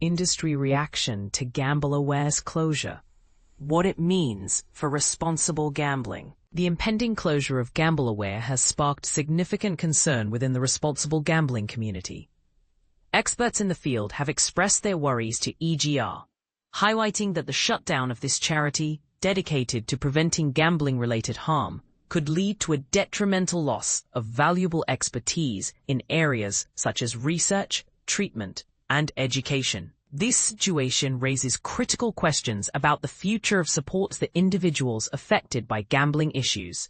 Industry reaction to GambleAware's closure. What it means for responsible gambling. The impending closure of GambleAware has sparked significant concern within the responsible gambling community. Experts in the field have expressed their worries to EGR, highlighting that the shutdown of this charity, dedicated to preventing gambling-related harm, could lead to a detrimental loss of valuable expertise in areas such as research, treatment, and education. This situation raises critical questions about the future of support to individuals affected by gambling issues.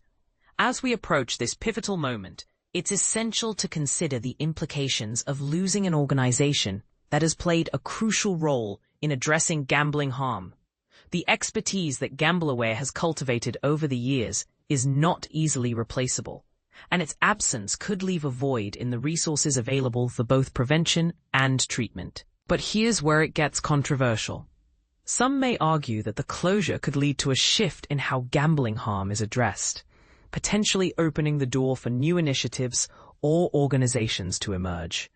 As we approach this pivotal moment, it's essential to consider the implications of losing an organization that has played a crucial role in addressing gambling harm. The expertise that GambleAware has cultivated over the years is not easily replaceable, and its absence could leave a void in the resources available for both prevention and treatment. But here's where it gets controversial. Some may argue that the closure could lead to a shift in how gambling harm is addressed, potentially opening the door for new initiatives or organizations to emerge.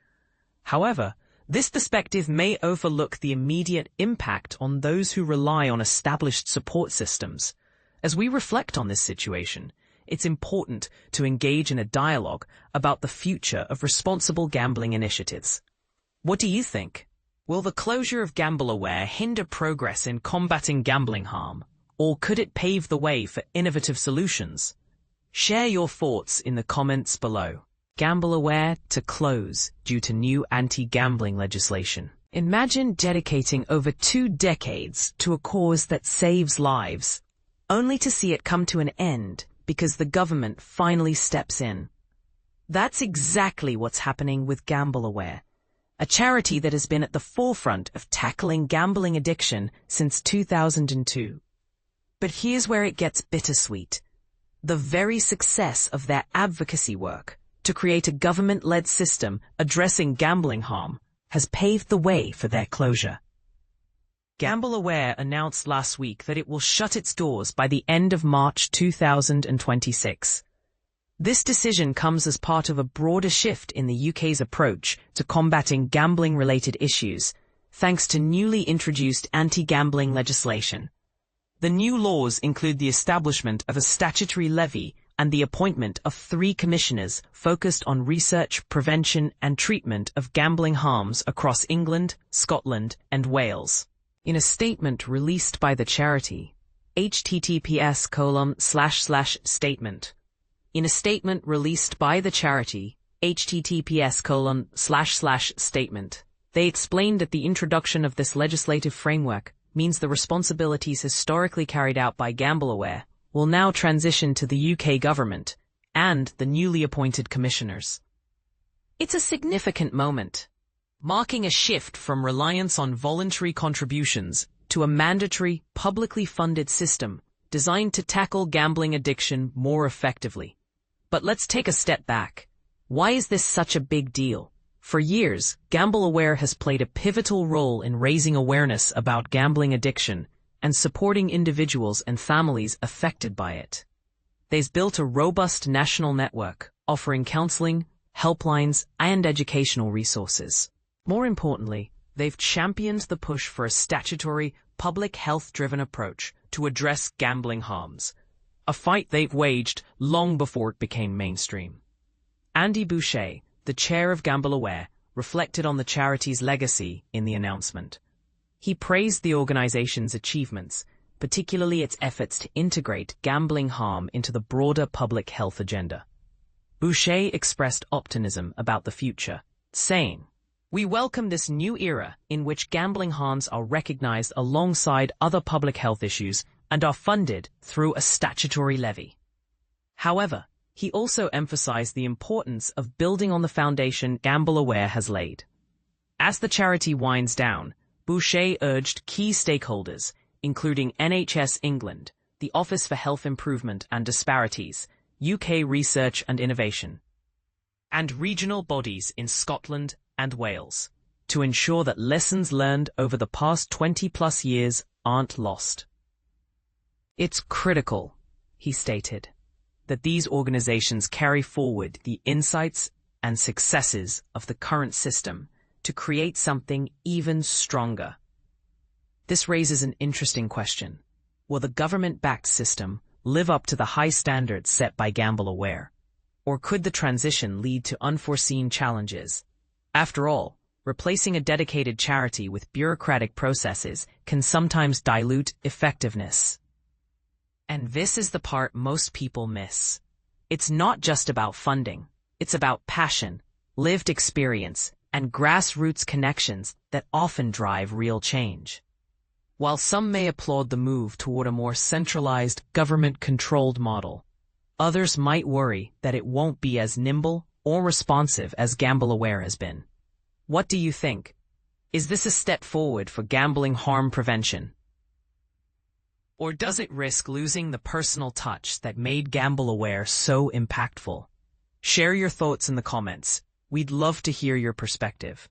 However, this perspective may overlook the immediate impact on those who rely on established support systems. As we reflect on this situation, it's important to engage in a dialogue about the future of responsible gambling initiatives. What do you think? Will the closure of GambleAware hinder progress in combating gambling harm, or could it pave the way for innovative solutions? Share your thoughts in the comments below. GambleAware to close due to new anti-gambling legislation. Imagine dedicating over 2 decades to a cause that saves lives, only to see it come to an end because the government finally steps in. That's exactly what's happening with GambleAware, a charity that has been at the forefront of tackling gambling addiction since 2002. But here's where it gets bittersweet. The very success of their advocacy work to create a government-led system addressing gambling harm has paved the way for their closure. GambleAware announced last week that it will shut its doors by the end of March 2026. This decision comes as part of a broader shift in the UK's approach to combating gambling-related issues, thanks to newly introduced anti-gambling legislation. The new laws include the establishment of a statutory levy and the appointment of 3 commissioners focused on research, prevention, and treatment of gambling harms across England, Scotland, and Wales. In a statement released by the charity, https://statement. In a statement released by the charity, https://statement, they explained that the introduction of this legislative framework means the responsibilities historically carried out by GambleAware will now transition to the UK government and the newly appointed commissioners. It's a significant moment, marking a shift from reliance on voluntary contributions to a mandatory, publicly funded system designed to tackle gambling addiction more effectively. But let's take a step back. Why is this such a big deal? For years, GambleAware has played a pivotal role in raising awareness about gambling addiction and supporting individuals and families affected by it. They've built a robust national network, offering counseling, helplines, and educational resources. More importantly, they've championed the push for a statutory, public health-driven approach to address gambling harms, a fight they've waged long before it became mainstream. Andy Boucher, the chair of GambleAware, reflected on the charity's legacy in the announcement. He praised the organization's achievements, particularly its efforts to integrate gambling harm into the broader public health agenda. Boucher expressed optimism about the future, saying, "We welcome this new era in which gambling harms are recognized alongside other public health issues and are funded through a statutory levy." However, he also emphasized the importance of building on the foundation GambleAware has laid. As the charity winds down, Boucher urged key stakeholders, including NHS England, the Office for Health Improvement and Disparities, UK Research and Innovation, and regional bodies in Scotland and Wales, to ensure that lessons learned over the past 20+ years aren't lost. "It's critical," he stated, "that these organizations carry forward the insights and successes of the current system to create something even stronger. This raises an interesting question. Will the government-backed system live up to the high standards set by GambleAware? Or could the transition lead to unforeseen challenges? After all, replacing a dedicated charity with bureaucratic processes can sometimes dilute effectiveness. And this is the part most people miss. It's not just about funding. It's about passion, lived experience, and grassroots connections that often drive real change. While some may applaud the move toward a more centralized, government-controlled model, others might worry that it won't be as nimble or responsive as GambleAware has been. What do you think? Is this a step forward for gambling harm prevention? Or does it risk losing the personal touch that made GambleAware so impactful? Share your thoughts in the comments. We'd love to hear your perspective.